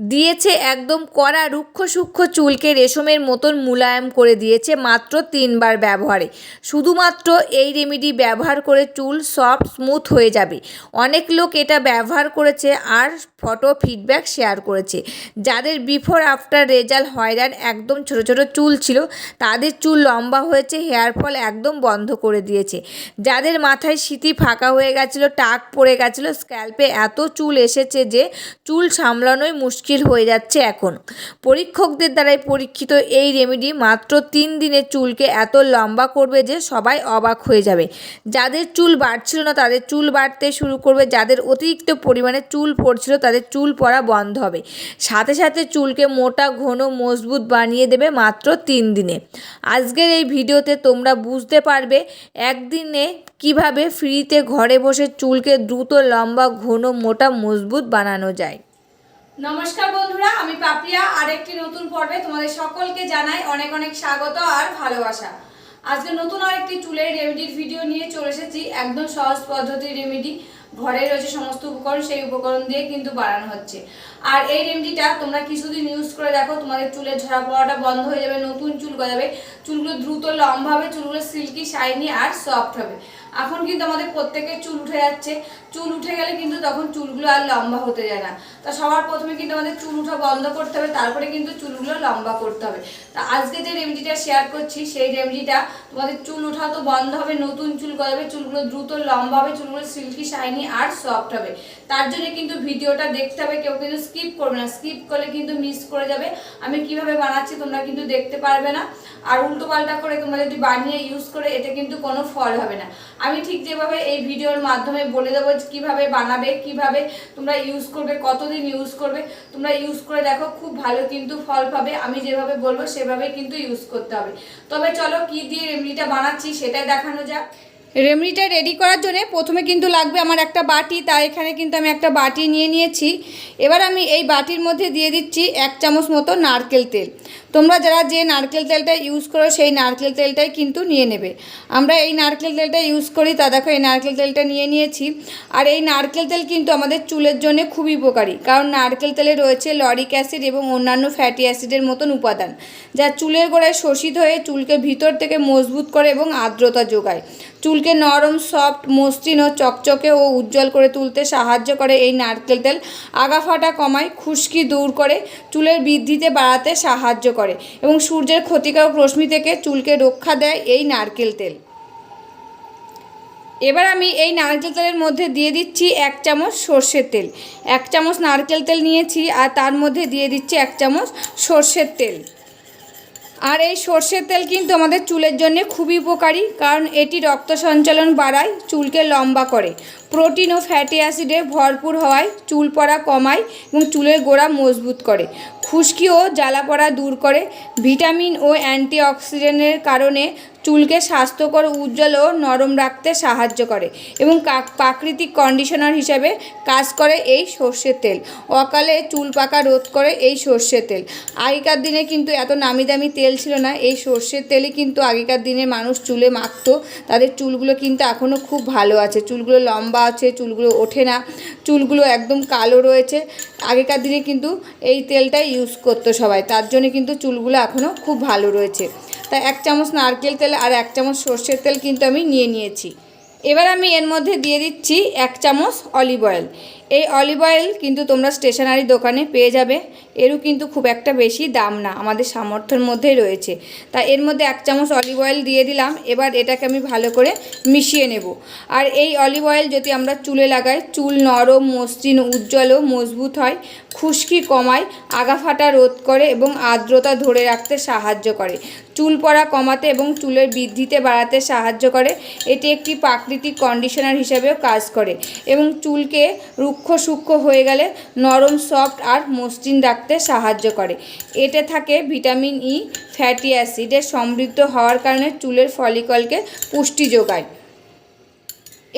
দিয়েছে একদম কড়া রুক্ষ সূক্ষ্ম চুলকে রেশমের মতন মুলায়ম করে দিয়েছে মাত্র 3 বার ব্যবহারে। শুধুমাত্র এই রেমেডি ব্যবহার করে চুল সফট স্মুথ হয়ে যাবে। অনেক লোক এটা ব্যবহার করেছে আর ফটো ফিডব্যাক শেয়ার করেছে। যাদের বিফোর আফটার রেজাল্ট হয়রান, একদম ছোট ছোট চুল ছিল তাদের চুল লম্বা হয়েছে, হেয়ার ফল একদম বন্ধ করে দিয়েছে। যাদের মাথায় সিঁথি ফাঁকা হয়ে গেছিলো, টাক পড়ে গেছিলো, স্ক্যাল্পে এত চুল এসেছে যে চুল সামলানোই মুশকিল হয়ে যাচ্ছে এখন। পরীক্ষকদের দ্বারাই পরীক্ষিত এই রেমেডি মাত্র 3 দিনে চুলকে এত লম্বা করবে যে সবাই অবাক হয়ে যাবে। যাদের চুল বাড়ছিল না তাদের চুল বাড়তে শুরু করবে, যাদের অতিরিক্ত পরিমাণে চুল পড়ছিল তাদের চুল পড়া বন্ধ হবে। সাথে সাথে চুলকে মোটা ঘন মজবুত বানিয়ে দেবে মাত্র 3 দিনে। আজকের এই ভিডিওতে তোমরা বুঝতে পারবে একদিনে কিভাবে ফ্রিতে ঘরে বসে চুলকে দ্রুত লম্বা ঘন মোটা মজবুত বানানো যায়। নমস্কার বন্ধুরা, আমি পাপিয়া আরেকটি নতুন পর্বে তোমাদের সকলকে জানাই অনেক অনেক স্বাগত আর ভালোবাসা। আজকে নতুন আরেকটি চুলের রেমেডির ভিডিও নিয়ে চলে এসেছি। একদম সহজ পদ্ধতির রেমেডি, ঘরে রয়েছে সমস্ত উপকরণ, সেই উপকরণ দিয়ে কিন্তু বানানো হচ্ছে। আর এই রেমেডিটা তোমরা কিছুদিন ইউজ করে দেখো, তোমাদের চুলের ঝরা পড়াটা বন্ধ হয়ে যাবে, নতুন চুল গজাবে, চুলগুলো দ্রুত লম্বা হবে, চুলগুলো সিল্কি শাইনি আর সফট হবে। এখন কিন্তু আমাদের প্রত্যেকের চুল উঠে যাচ্ছে, চুল উঠে গেলে কিন্তু তখন চুলগুলো আর লম্বা হতে যায় না। তা সবার প্রথমে কিন্তু আমাদের চুল উঠা বন্ধ করতে হবে, তারপরে কিন্তু চুলগুলো লম্বা করতে হবে। তা আজকে যে রেমেডিটা শেয়ার করছি সেই রেমেডিটা তোমাদের চুল ওঠা তো বন্ধ হবে, নতুন চুল গজাবে, চুলগুলো দ্রুত লম্বা হবে, চুলগুলো সিল্কি শাইনি আর সফট হবে। তার জন্য কিন্তু ভিডিওটা দেখতে হবে, কেউ কিন্তু স্কিপ করবে না, স্কিপ করলে কিন্তু মিস করে যাবে। আমি কিভাবে বানাচ্ছি তোমরা কিন্তু দেখতে পারবে না, আর উল্টো পাল্টা করে তোমরা যদি বানিয়ে ইউজ করে এতে কিন্তু কোনো ফল হবে না। আমি ঠিক যেভাবে এই ভিডিওর মাধ্যমে বলে দেবো কিভাবে বানাবে, কিভাবে তোমরা ইউজ করবে, কতদিন ইউজ করবে, তোমরা ইউজ করে দেখো, খুব ভালো কিন্তু ফল পাবে। আমি যেভাবে বলবো সেভাবে কিন্তু ইউজ করতে হবে। তবে চলো কি দিয়ে রেমেডিটা বানাচ্ছি সেটাই দেখানো যাক। রেমেডিটা রেডি করার জন্য প্রথমে কিন্তু লাগবে আমার একটা বাটি, তাই এখানে কিন্তু আমি একটা বাটি নিয়ে নিয়েছি। এবার আমি এই বাটির মধ্যে দিয়ে দিচ্ছি 1 চামচ মতো নারকেল তেল। তোমরা যারা যে নারকেল তেলটা ইউজ করো সেই নারকেল তেলটাই কিন্তু নিয়ে নেবে। আমরা এই নারকেল তেলটা ইউজ করি, তা দেখো এই নারকেল তেলটা নিয়ে নিয়েছি। আর এই নারকেল তেল কিন্তু আমাদের চুলের জন্য খুবই উপকারী, কারণ নারকেল তেলে রয়েছে লরিক অ্যাসিড এবং অন্যান্য ফ্যাটি অ্যাসিডের মতন উপাদান, যা চুলের গোড়ায় শোষিত হয়ে চুলকে ভিতর থেকে মজবুত করে এবং আর্দ্রতা যোগায়। চুলকে নরম, সফট, মসৃণ ও চকচকে ও উজ্জ্বল করে তুলতে সাহায্য করে এই নারকেল তেল। আগা ফাটা কমায়, খুশকি দূর করে, চুলের বৃদ্ধিতে বাড়াতে সাহায্য করে এবং সূর্যের ক্ষতিকারক রশ্মি থেকে চুলকে রক্ষা দেয় এই নারকেল তেল। এবার আমি এই নারকেল তেলের মধ্যে দিয়ে দিচ্ছি 1 চামচ সর্ষের তেল। 1 চামচ নারকেল তেল নিয়েছি আর তার মধ্যে দিয়ে দিচ্ছি 1 চামচ সর্ষের তেল। আর এই সর্ষের তেল কিন্তু আমাদের চুলের জন্য খুবই উপকারী, কারণ এটি রক্ত সঞ্চালন বাড়ায়, চুলকে লম্বা করে, প্রোটিন ও ফ্যাটি অ্যাসিডে ভরপুর হওয়ায় চুল পড়া কমায় এবং চুলের গোড়া মজবুত করে, খুশকি ও জ্বালা পড়া দূর করে। ভিটামিন ও অ্যান্টিঅক্সিডেন্টের কারণে চুলকে স্বাস্থ্যকর, উজ্জ্বল ও নরম রাখতে সাহায্য করে এবং প্রাকৃতিক কন্ডিশনার হিসাবে কাজ করে এই সর্ষের তেল। অকালে চুল পাকা রোধ করে এই সর্ষের তেল। আগেকার দিনে কিন্তু এত নামি দামি তেল ছিল না, এই সর্ষের তেলই কিন্তু আগেকার দিনে মানুষ চুলে মাখতো। তাদের চুলগুলো কিন্তু এখনও খুব ভালো আছে, চুলগুলো লম্বা আছে, চুলগুলো ওঠে না, চুলগুলো একদম কালো রয়েছে। আগেকার দিনে কিন্তু এই তেলটাই ইউজ করতো সবাই, তার জন্য কিন্তু চুলগুলো এখনও খুব ভালো রয়েছে। তাই 1 চামচ নারকেল তেল আর 1 চামচ সর্ষের তেল কিন্তু আমি নিয়ে নিয়েছি। এবার আমি এর মধ্যে দিয়ে দিচ্ছি 1 চামচ অলিভ অয়েল। এই অলিভ অয়েল কিন্তু তোমরা স্টেশনারি দোকানে পেয়ে যাবে, এরও কিন্তু খুব একটা বেশি দাম না, আমাদের সামর্থ্যের মধ্যেই রয়েছে। তাই এর মধ্যে 1 চামচ অলিভ অয়েল দিয়ে দিলাম। এবার এটাকে আমি ভালো করে মিশিয়ে নেব। আর এই অলিভ অয়েল যদি আমরা চুলে লাগাই, চুল নরম, মসৃণ, উজ্জ্বল ও মজবুত হয়, খুশকি কমায়, আগা ফাটা রোধ করে এবং আর্দ্রতা ধরে রাখতে সাহায্য করে, চুল পড়া কমাতে এবং চুলের বৃদ্ধিতে বাড়াতে সাহায্য করে। এটি একটি প্রাকৃতিক কন্ডিশনার হিসাবেও কাজ করে এবং চুলকে রুক্ষ সূক্ষ্ম হয়ে গেলে নরম, সফট আর মসৃণ রাখতে সাহায্য করে। এতে থাকে ভিটামিন ই, ফ্যাটি অ্যাসিডে সমৃদ্ধ হওয়ার কারণে চুলের ফলিকলকে পুষ্টি যোগায়।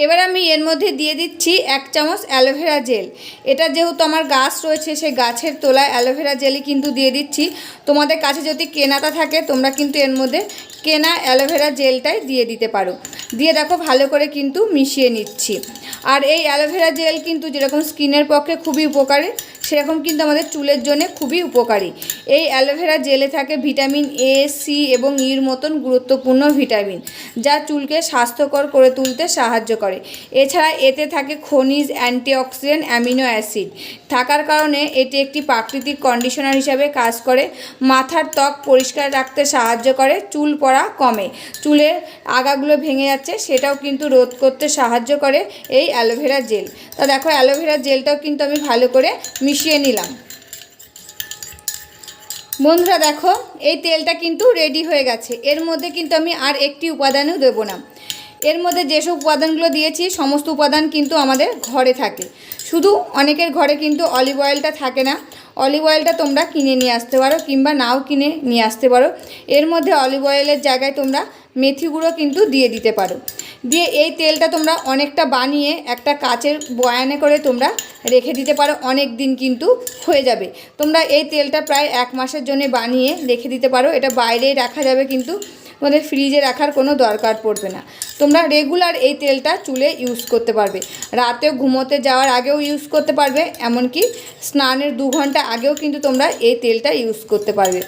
এবার আমি এর মধ্যে দিয়ে দিচ্ছি 1 চামচ অ্যালোভেরা জেল। এটা যেহেতু আমার গাছ রয়েছে, সেই গাছের তোলায় অ্যালোভেরা জেলই কিন্তু দিয়ে দিচ্ছি। তোমাদের কাছে যদি কেনাটা থাকে তোমরা কিন্তু এর মধ্যে কেনা অ্যালোভেরা জেলটাই দিয়ে দিতে পারো। দিয়ে দেখো ভালো করে কিন্তু মিশিয়ে নিচ্ছি। আর এই অ্যালোভেরা জেল কিন্তু যেরকম স্কিনের পক্ষে খুবই উপকারী, সেরকম কিন্তু আমাদের চুলের জন্য খুবই উপকারী। এই অ্যালোভেরা জেলে থাকে ভিটামিন এ, সি এবং ইর মতন গুরুত্বপূর্ণ ভিটামিন, যা চুলকে স্বাস্থ্যকর করে তুলতে সাহায্য করে। এছাড়া এতে থাকে খনিজ, অ্যান্টিঅক্সিডেন্ট, অ্যামিনো অ্যাসিড থাকার কারণে এটি একটি প্রাকৃতিক কন্ডিশনার হিসাবে কাজ করে। মাথার ত্বক পরিষ্কার রাখতে সাহায্য করে, চুল পড়া কমে, চুলের আগাগুলো ভেঙে যাচ্ছে সেটাও কিন্তু রোধ করতে সাহায্য করে এই অ্যালোভেরা জেল। তা দেখো অ্যালোভেরা জেলটাও কিন্তু আমি ভালো করে মিশিয়ে নিলাম। বন্ধুরা দেখো এই তেলটা কিন্তু রেডি হয়ে গেছে। এর মধ্যে কিন্তু আমি আর একটি উপাদানও দেবো না। এর মধ্যে যেসব উপাদানগুলো দিয়েছি সমস্ত উপাদান কিন্তু আমাদের ঘরে থাকে। শুধু অনেকের ঘরে কিন্তু অলিভ অয়েলটা থাকে না। অলিভ অয়েলটা তোমরা কিনে নিয়ে আসতে পারো কিংবা নাও কিনে নিয়ে আসতে পারো। এর মধ্যে অলিভ অয়েলের জায়গায় তোমরা মেথি গুঁড়ো কিন্তু দিয়ে দিতে পারো। দিয়ে এই তেলটা তোমরা অনেকটা বানিয়ে একটা কাচের বয়ানে করে তোমরা রেখে দিতে পারো, অনেক দিন কিন্তু হয়ে যাবে। তোমরা এই তেলটা প্রায় 1 মাসের জন্য বানিয়ে রেখে দিতে পারো। এটা বাইরেই রাখা যাবে, কিন্তু তোমাদের ফ্রিজে রাখার কোনো দরকার পড়বে না। তোমরা রেগুলার এই তেলটা চুলে ইউজ করতে পারবে, রাতেও ঘুমোতে যাওয়ার আগেও ইউজ করতে পারবে, এমনকি স্নানের 2 ঘন্টা আগেও কিন্তু তোমরা এই তেলটা ইউজ করতে পারবে।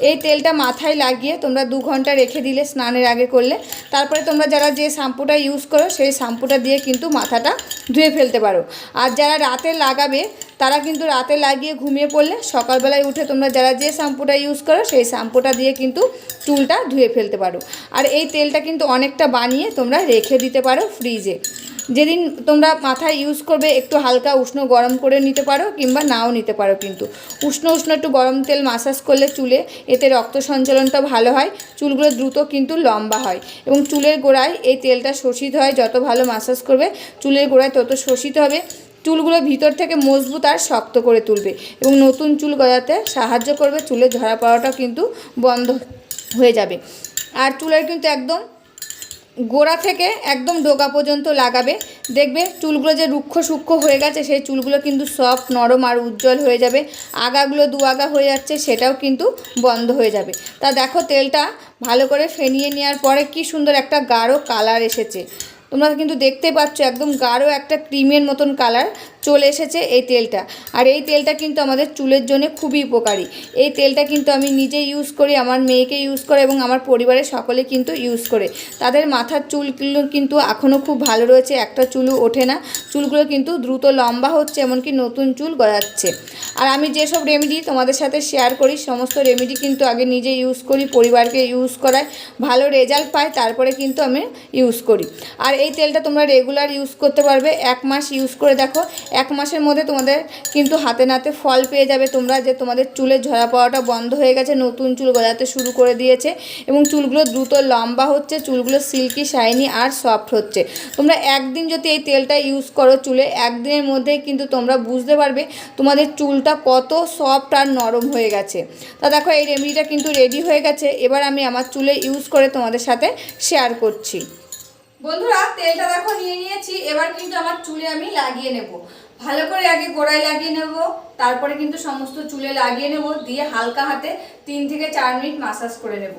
এই তেলটা মাথায় লাগিয়ে তোমরা 2 ঘন্টা রেখে দিলে স্নানের আগে করলে, তারপরে তোমরা যারা যে শ্যাম্পুটা ইউজ করো সেই শ্যাম্পুটা দিয়ে কিন্তু মাথাটা ধুয়ে ফেলতে পারো। আর যারা রাতে লাগাবে তারা কিন্তু রাতে লাগিয়ে ঘুমিয়ে পড়লে সকালবেলায় উঠে তোমরা যারা যে শ্যাম্পুটা ইউজ করো সেই শ্যাম্পুটা দিয়ে কিন্তু চুলটা ধুয়ে ফেলতে পারো। আর এই তেলটা কিন্তু অনেকটা বানিয়ে তোমরা রেখে দিতে পারো ফ্রিজে। যেদিন তোমরা মাথায় ইউজ করবে একটু হালকা উষ্ণ গরম করে নিতে পারো কিংবা নাও নিতে পারো, কিন্তু উষ্ণ একটু গরম তেল মাসাজ করলে চুলে এতে রক্ত সঞ্চালনটা ভালো হয়, চুলগুলো দ্রুত কিন্তু লম্বা হয় এবং চুলের গোড়ায় এই তেলটা শোষিত হয়। যত ভালো মাসাজ করবে চুলের গোড়ায় তত শোষিত হবে, চুলগুলো ভিতর থেকে মজবুত আর শক্ত করে তুলবে এবং নতুন চুল গজাতে সাহায্য করবে। চুলের ঝরা পড়াটাও কিন্তু বন্ধ হয়ে যাবে। আর চুলের কিন্তু একদম গোড়া থেকে একদম ডোকা পর্যন্ত লাগাবে, দেখবে চুলগুলো যে রুক্ষ সূক্ষ্ম হয়ে গেছে সেই চুলগুলো কিন্তু সফট, নরম আর উজ্জ্বল হয়ে যাবে। আগাগুলো 2 আগা হয়ে যাচ্ছে সেটাও কিন্তু বন্ধ হয়ে যাবে। তা দেখো তেলটা ভালো করে ফেনিয়ে নেওয়ার পরে কি সুন্দর একটা গাঢ় কালার এসেছে। তোমরা কিন্তু দেখতে পাচ্ছ একদম গাঢ় একটা ক্রিমের মতন কালার চলে এসেছে এই তেলটা। আর এই তেলটা কিন্তু আমাদের চুলের জন্য খুবই উপকারী। এই তেলটা কিন্তু আমি নিজে ইউজ করি, আমার মেয়েকে ইউজ করে এবং আমার পরিবারের সকলে কিন্তু ইউজ করে। তাদের মাথার চুলগুলো কিন্তু এখনও খুব ভালো রয়েছে, একটা চুলও ওঠে না, চুলগুলো কিন্তু দ্রুত লম্বা হচ্ছে, এমনকি নতুন চুল গজাচ্ছে। আর আমি যেসব রেমেডি তোমাদের সাথে শেয়ার করি সমস্ত রেমেডি কিন্তু আগে নিজে ইউজ করি, পরিবারকে ইউজ করাই, ভালো রেজাল্ট পাই, তারপরে কিন্তু আমি ইউজ করি। আর এই তেলটা তোমরা রেগুলার ইউজ করতে পারবে। 1 মাস ইউজ করে দেখো, 1 মাসের মধ্যে তোমাদের কিন্তু হাতে নাতে ফল পেয়ে যাবে তোমরা, যে তোমাদের চুলের ঝরা পাওয়াটা বন্ধ হয়ে গেছে, নতুন চুল গজাতে শুরু করে দিয়েছে এবং চুলগুলো দ্রুত লম্বা হচ্ছে, চুলগুলো সিল্কি, শাইনি আর সফট হচ্ছে। তোমরা একদিন যদি এই তেলটা ইউজ করো চুলে, একদিনের মধ্যেই কিন্তু তোমরা বুঝতে পারবে তোমাদের চুলটা কত সফট আর নরম হয়ে গেছে। তা দেখো এই রেমেডিটা কিন্তু রেডি হয়ে গেছে। এবার আমি আমার চুলে ইউজ করে তোমাদের সাথে শেয়ার করছি। বন্ধুরা তেলটা দেখো নিয়ে নিয়েছি, এবার কিন্তু আমার চুলে আমি লাগিয়ে নেব। ভালো করে আগে গোড়ায় লাগিয়ে নেব, তারপরে কিন্তু সমস্ত চুলে লাগিয়ে নেব, দিয়ে হালকা হাতে 3 থেকে 4 মিনিট মাসাজ করে নেব।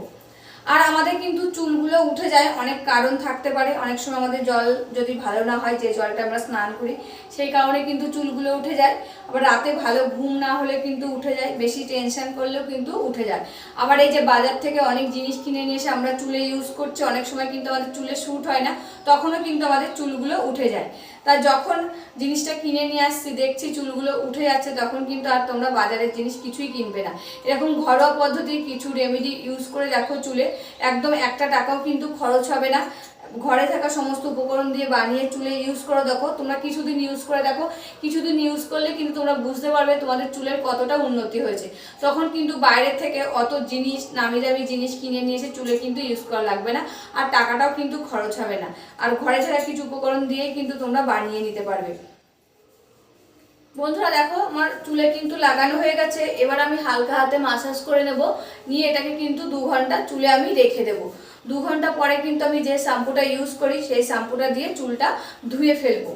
আর আমাদের কিন্তু চুলগুলো উঠে যায়, অনেক কারণ থাকতে পারে। অনেক সময় আমাদের জল যদি ভালো না হয়, যে জলটা আমরা স্নান করি সেই কারণে কিন্তু চুলগুলো উঠে যায়। আবার রাতে ভালো ঘুম না হলে কিন্তু উঠে যায়, বেশি টেনশন করলেও কিন্তু উঠে যায়। আবার এই যে বাজার থেকে অনেক জিনিস কিনে নিয়ে এসে আমরা চুলে ইউজ করছি, অনেক সময় কিন্তু আমাদের চুলে শ্যুট হয় না, তখনও কিন্তু আমাদের চুলগুলো উঠে যায়। তা যখন জিনিসটা কিনে নিয়ে আসছি দেখছি চুলগুলো উঠে যাচ্ছে, তখন কিন্তু আর তোমরা বাজারের জিনিস কিছুই কিনবে না। এরকম ঘরোয়া পদ্ধতির কিছু রেমেডি ইউজ করে দেখো, চুলে একদম 1 টাকাও কিন্তু খরচ হবে না। ঘরে থাকা সমস্ত উপকরণ দিয়ে বানিয়ে চুলে ইউজ করে দেখো, তোমরা কিছুদিন ইউজ করে দেখো, কিছুদিন ইউজ করলে কিন্তু তোমরা বুঝতে পারবে তোমাদের চুলের কতটা উন্নতি হয়েছে। তখন কিন্তু বাইরে থেকে অত জিনিস, নামি দামি জিনিস কিনে নিয়ে এসে চুলে কিন্তু ইউজ করা লাগবে না, আর টাকাটাও কিন্তু খরচ হবে না। আর ঘরে থাকা কিছু উপকরণ দিয়ে কিন্তু তোমরা বানিয়ে নিতে পারবে। বন্ধুরা দেখো আমার চুলে কিন্তু লাগানো হয়ে গেছে। এবার আমি হালকা হাতে মাসাজ করে নেব, নিয়ে এটাকে কিন্তু 2 ঘন্টা চুলে আমি রেখে দেব। 2 ঘন্টা পরে কিন্তু আমি যে শ্যাম্পুটা ইউজ করি সেই শ্যাম্পুটা দিয়ে চুলটা ধুয়ে ফেলবো।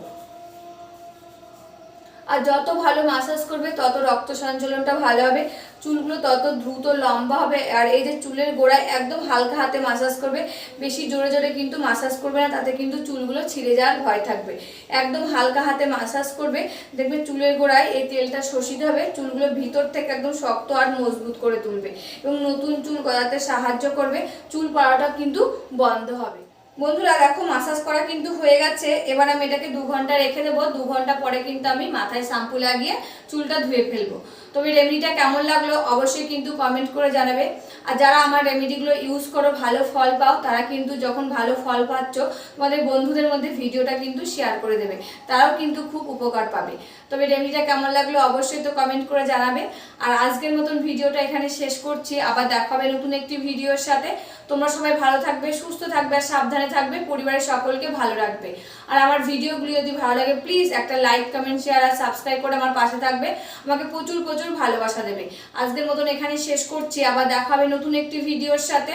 আর যত ভালো মাসাজ করবে তত রক্ত সঞ্চালনটা ভালো হবে, চুলগুলো তত দ্রুত লম্বা হবে। আর এই যে চুলের গোড়ায় একদম হালকা হাতে মাসাজ করবে, বেশি জোরে জোরে কিন্তু মাসাজ করবে না, তাতে কিন্তু চুলগুলো ছিঁড়ে যাওয়ার ভয় থাকবে। একদম হালকা হাতে মাসাজ করবে, দেখবে চুলের গোড়ায় এই তেলটা শোষিত হবে, চুলগুলো ভিতর থেকে একদম শক্ত আর মজবুত করে তুলবে এবং নতুন চুল গজাতে সাহায্য করবে, চুল পড়াটা কিন্তু বন্ধ হবে। বন্ধুরা দেখো মাসাজ করা কিন্তু হয়ে গেছে, এবার আমি এটাকে 2 ঘন্টা রেখে দেবো। 2 ঘন্টা পরে কিন্তু আমি মাথায় শ্যাম্পু লাগিয়ে চুলটা ধুয়ে ফেলবো। তবে রেমেডিটা কেমন লাগলো অবশ্যই কিন্তু কমেন্ট করে জানাবে। আর যারা আমার রেমেডিগুলো ইউজ করো ভালো ফল পাও, তারা কিন্তু যখন ভালো ফল পাচ্ছ তোমাদের বন্ধুদের মধ্যে ভিডিওটা কিন্তু শেয়ার করে দেবে, তারাও কিন্তু খুব উপকার পাবে। তবে রেমেডিটা কেমন লাগলো অবশ্যই তো কমেন্ট করে জানাবে। আর আজকের মতন ভিডিওটা এখানে শেষ করছি, আবার দেখা হবে নতুন একটি ভিডিওর সাথে। তোমরা সবাই ভালো থাকবে, সুস্থ থাকবে আর সাবধানে থাকবে, পরিবারের সকলকে ভালো রাখবে। আর আমার ভিডিওগুলি যদি ভালো লাগে প্লিজ একটা লাইক, কমেন্ট, শেয়ার আর সাবস্ক্রাইব করে আমার পাশে থাকবে, আমাকে প্রচুর প্রচুর ভালোবাসা দেবে। আজকের মতন এখানে শেষ করছি, আবার দেখা হবে নতুন একটি ভিডিওর সাথে।